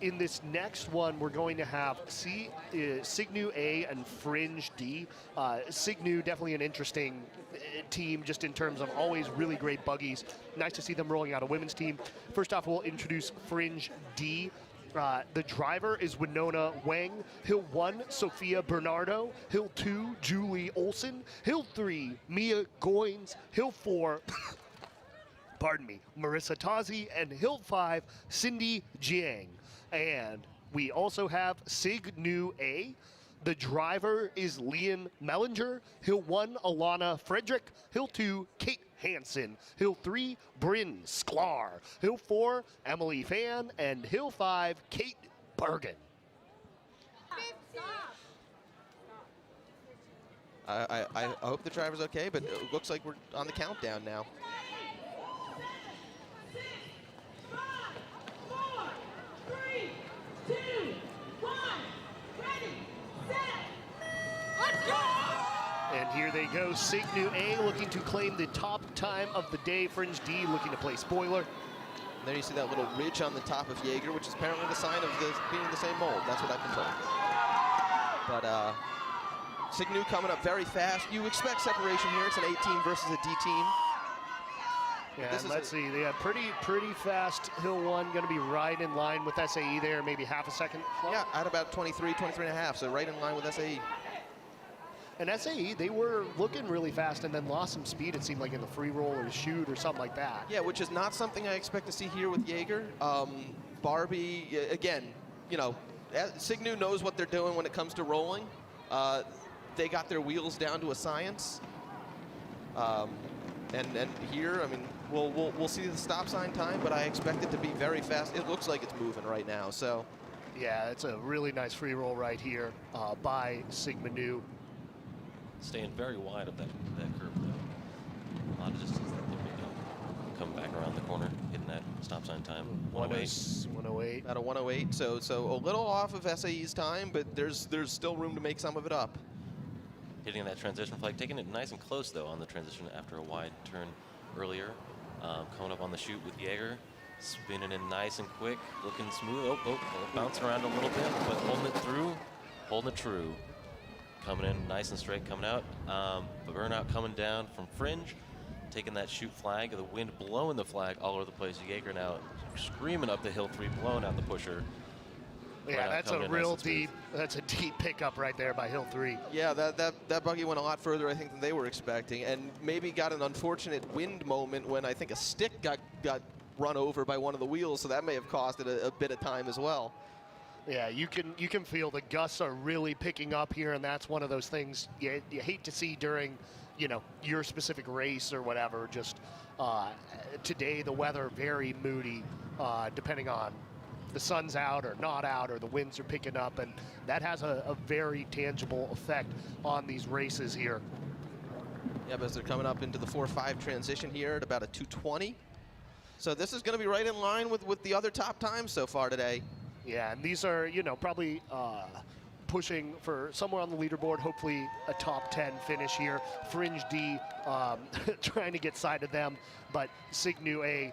in this next one, we're going to have SigNu A and Fringe D. SigNu, definitely an interesting team just in terms of always really great buggies. Nice to see them rolling out a women's team. First off, we'll introduce Fringe D. The driver is Winona Wang. Hill 1, Sophia Bernardo. Hill 2, Julie Olson. Hill 3, Mia Goins. Hill 4, pardon me, Marissa Tazi. And Hill 5, Cindy Jiang. And we also have SigNu A. The driver is Leon Mellinger. Hill 1, Alana Frederick. Hill 2, Kate Hansen. Hill 3, Bryn Sklar. Hill 4, Emily Fan. And Hill 5, Kate Bergen. I hope the driver's okay, but it looks like we're on the countdown now. 6, 5, 4, 3, 2, 1, ready, set, let's go! And here they go, SigNu A looking to claim the top time of the day. Fringe D looking to play spoiler. And there you see that little ridge on the top of Jaeger, which is apparently the sign of being the same mold. That's what I've been told. But SigNu coming up very fast. You expect separation here. It's an A team versus a D team. Yeah, and let's see. They have pretty fast Hill 1, going to be right in line with SAE there, maybe half a second. Yeah, at about 23 and a half, so right in line with SAE. And SAE, they were looking really fast and then lost some speed, it seemed like, in the free roll or the shoot or something like that. Yeah, which is not something I expect to see here with Jaeger. Barbie, again, you know, SigNu knows what they're doing when it comes to rolling. They got their wheels down to a science. And here, I mean, we'll see the stop sign time, but I expect it to be very fast. It looks like it's moving right now, so. Yeah, it's a really nice free roll right here by SigNu. Staying very wide of that curve, though. A lot of distance that they're picking up. Come back around the corner, hitting that stop sign time. 108. 108. At a 108, so a little off of SAE's time, but there's still room to make some of it up. Hitting that transition flag, taking it nice and close, though, on the transition after a wide turn earlier. Coming up on the chute with Jaeger. Spinning in nice and quick, looking smooth. Bouncing around a little bit, but holding it through, holding it true. Coming in nice and straight, coming out. The Burnout coming down from Fringe, taking that chute flag, the wind blowing the flag all over the place. Jaeger now screaming up the Hill 3, blowing out the pusher. Yeah, that's a real deep, that's a deep pickup right there by Hill 3. Yeah, that buggy went a lot further, I think, than they were expecting, and maybe got an unfortunate wind moment when I think a stick got run over by one of the wheels, so that may have cost it a bit of time as well. Yeah, you can feel the gusts are really picking up here, and that's one of those things you hate to see during, you know, your specific race or whatever. Just today, the weather very moody, depending on the sun's out or not out, or the winds are picking up, and that has a very tangible effect on these races here. Yeah, but as they're coming up into the 4-5 transition here at about a 2:20. So this is going to be right in line with the other top times so far today. Yeah, and these are, you know, probably pushing for somewhere on the leaderboard, hopefully a top 10 finish here. Fringe D trying to get side of them, but SigNu A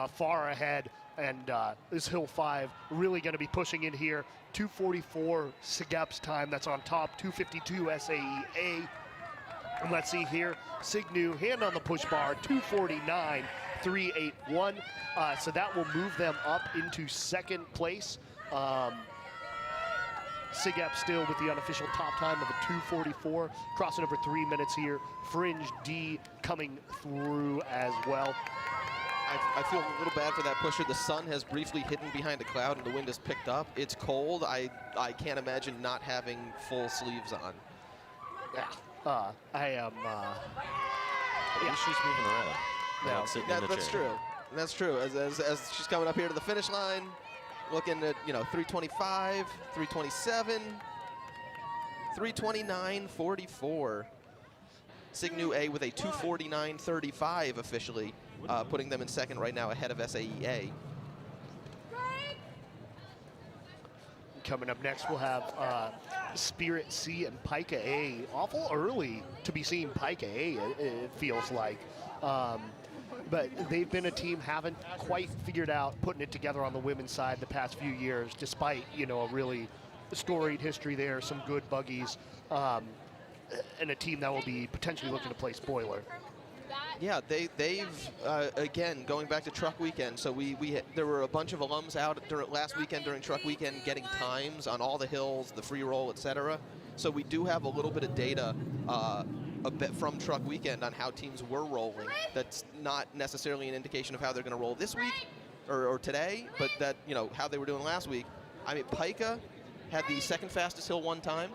far ahead, and this Hill 5 really going to be pushing in here. 2:44 SigEp's time, that's on top, 2:52 SAE A. And let's see here, SigNu, hand on the push bar, 2:49.381. So that will move them up into second place. SigEp still with the unofficial top time of a 2:44, crossing over 3 minutes here. Fringe D coming through as well. I feel a little bad for that pusher. The sun has briefly hidden behind a cloud and the wind has picked up. It's cold. I can't imagine not having full sleeves on. Yeah, I am. At least she's moving around. No, That's true. That's true. As she's coming up here to the finish line, looking at, you know, 3:25, 3:27, 3:29.44. SigNu A with a 2:49.35 officially, putting them in second right now ahead of SAE. Coming up next, we'll have Spirit C and Pika A. Awful early to be seeing Pika A, it feels like. but they've been a team haven't quite figured out putting it together on the women's side the past few years, despite, you know, a really storied history there, some good buggies, and a team that will be potentially looking to play spoiler. Yeah, they've again, going back to Truck Weekend. So there were a bunch of alums out last weekend during Truck Weekend getting times on all the hills, the free roll, etc. So we do have a little bit of data a bit from Truck Weekend on how teams were rolling. That's not necessarily an indication of how they're going to roll this week or today, but that, you know, how they were doing last week. I mean, Pica had the second fastest hill one time.